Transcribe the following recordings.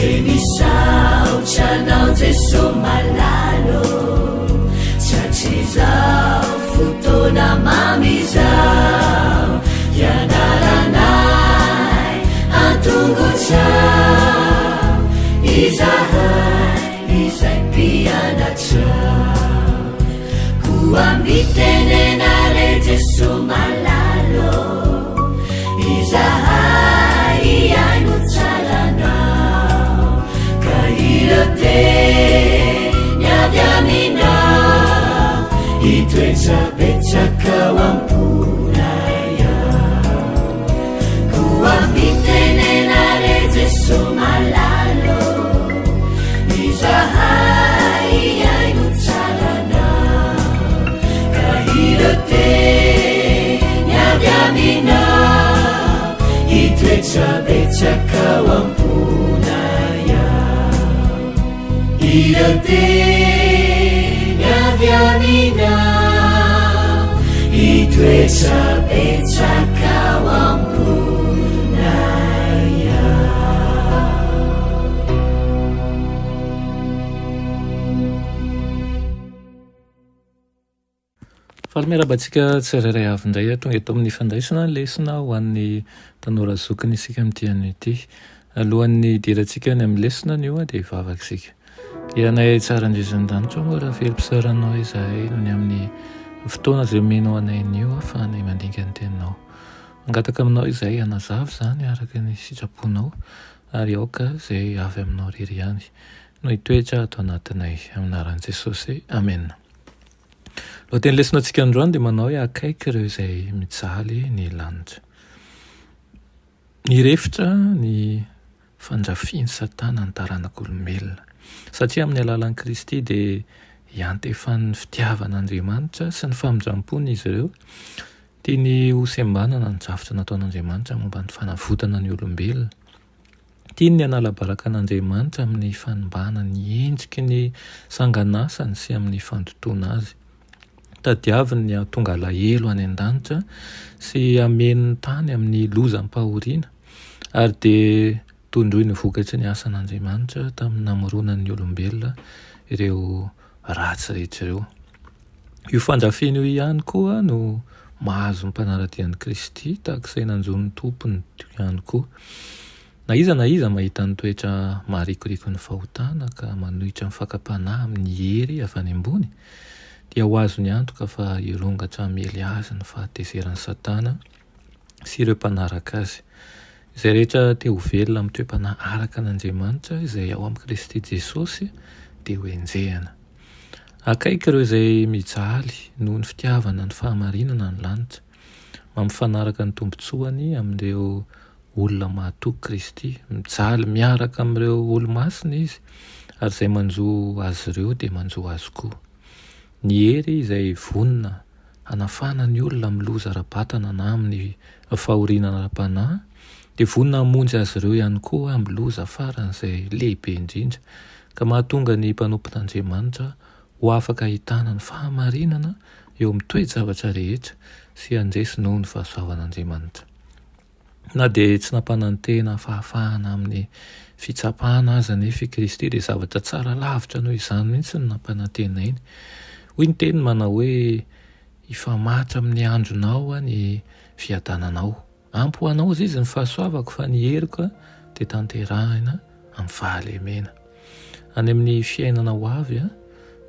enisaotranao jeso malalo tratrizao fotona mamizao ianaranay antongotrao izahay izay mpianatrao koambitenenare jeso malalo izahay iaino tsaranao ka irate niavy aminao itoetrabetsakao amponaya koambitenenare jeso malalo izahay iaino tsaranao ka irate niavy aminao itoetrabetsakao amponaya irate niavy aminao itoetrabetsakao amponaya. Fahalamerabantsika tsirairay avy indray tonga eto amin'ny fandraisana lesona ho an'ny tanora zokiny isika amin'ity ity. Alohan'ny dirantsika ny amin'ny lesona ny io dia hivavaka isika. Ianay tsara indrisy-danitra moa raha velom-pisaranao izahay noho ny amin'ny fotoana izay omenao anay nio ahafahanay mandinga ny teninao. Mangataka aminao izahay hanazava izany araka ny sitraponao ary aoka izay avy aminao rery ihany no hitoetra ato anatinay amin'ny anaran'i Jesosy. Amen. Lohateny lesona antsika androany dia manao hoe akaiky ireo izay mijaly ny lanitra. Nirefitra ny fandrafiany Satana ny taranak'olombelona satria amin'ny alalan'i Kristy dia iantefan'ny fitiavan'Andriamanitra sy ny famindram-pony izy ireo tia ny hosembanana ny drafitra nataon'Andriamanitra momba ny fanavotana ny olombelona, tia ny hanala-baraka an'Andriamanitra amin'ny fanimbana ny endriky ny sanganasany sy amin'ny fandotoana azy, tadiaviny ny hatonga alahelo any an-danitra sy ameny tany amin'ny lozam-pahoriana ary dia tondroy ny vokatry ny asan'Andriamanitra tamin'ny namoronan'ny olombelona ireo ratsy rehetra ireo. Io fandrafiana io ihany koa no mahazo ny mpanaratian'i Kristy tahak'izay nanjon'ny tompony ihany koa. Na iza mahita ny toetra maharikoriko ny fahotana ka manohitra ny fakapanahy amin'ny hery avy any ambony dia ho azo ny antoka fa hirongatra hamely azy ny fahatezeran'ny Satana sy ireo mpanaraka azy. Izay rehetra te ho velona amin'ny toe-panahy araka an'Andriamanitra izay ao amin'i Kristy Jesosy dia ho enjehana. Akaiky ireo izay mijaly noho ny fitiavana ny fahamarinana ny lanitra, mampifanaraka ny tombotsoany amin'ireo olona mahatoky Kristy, mijaly miaraka amin'ireo olo-masina izy ary izay manjo azy ireo dia manjo azy koa. Ny hery izay vonona hanafana ny olona amin'ny loza ara-batana na amin'ny fahoriana ara-panahy dia vonona hamonjy azy ireo ihany koa amin'ny loza faran'izay lehibe indrindra ka mahatonga ny mpanompon'Andriamanitra ho afaka ahitana ny fahamarinana eo amin'ny toe-javatra rehetra sy handresy noho ny fahasoavan'Andriamanitra. Na dia tsy nampanantena fahafahana amin'ny fitsapahana aza nefa i Kristy dia zavatra tsara lavitra noho izany mihitsy ny nampanantena iny. Hoy ny teny manao hoe ifamatra amin'ny andronao ny fiadananao. Ampy ho anao izy ny fahasoavako fa ny heriko dia tanterahina amin'ny fahalemena. Any amin'ny fiainana ho avy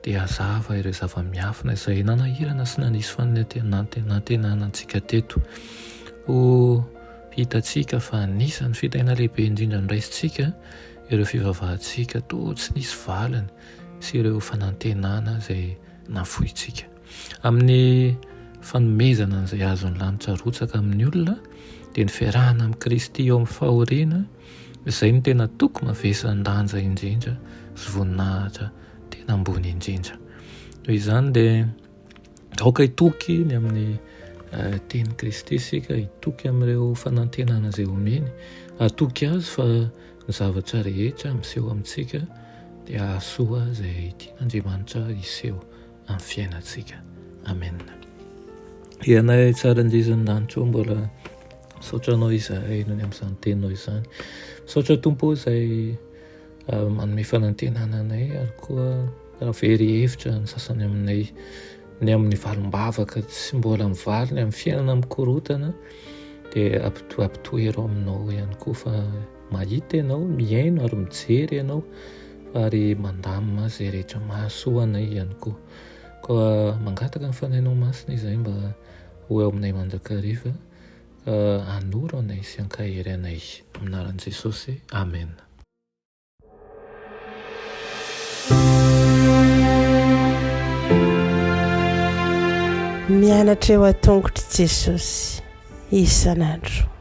dia hazava ireo zava-miafina izay nanahirana sy nanisy fanantenana antsika teto. Ho hitantsika fa anisan'ny fitaina lehibe indrindra niraisintsika ireo fivavahantsika toa tsy nisy valiny sy ireo fanantenana izay nafoitsika. Amin'ny fanomezana izay azon'ny lanitra rotsaka amin'ny olona dia ny fiarahana amin'i Kristy eo amin'ny fahoriana izay no tena toko mavesan-danja indrindra sy voninahitra tena ambony indrindra. Noho izany dia aoka hitoky ny amin'ny teny Kristy isika, hitoky amin'ireo fanantenana izay omeny, atoky azy fa ny zavatra rehetra miseho amintsika dia ahasoa izay tian'Andriamanitra hiseho amin'ny fiainantsika. Amen. Ianay tsara indrisy-danitra mbola misaotranao izahay noho ny amin'izany teninao izany. Misaotra Tompo izay manome fanantenananay ary koa raha very hevitra ny sasany aminay ny amin'ny valim-bavaka tsy mbola mivaly ny amin'ny fiainana mikorotana dia ampitoerao aminao ihany koa fa mahita ianao miaino ary mijery ianao ary mandamina izay rehetra mahasoanay ihany koa. Koa mangataka ny fanainao masina izay mba ho eo aminay mandrakariva hanoro anay sy hankahery anay amin'ny anaran'i Jesosy. Amen. Mianatra eo an-tongotra Jesosy isan'andro.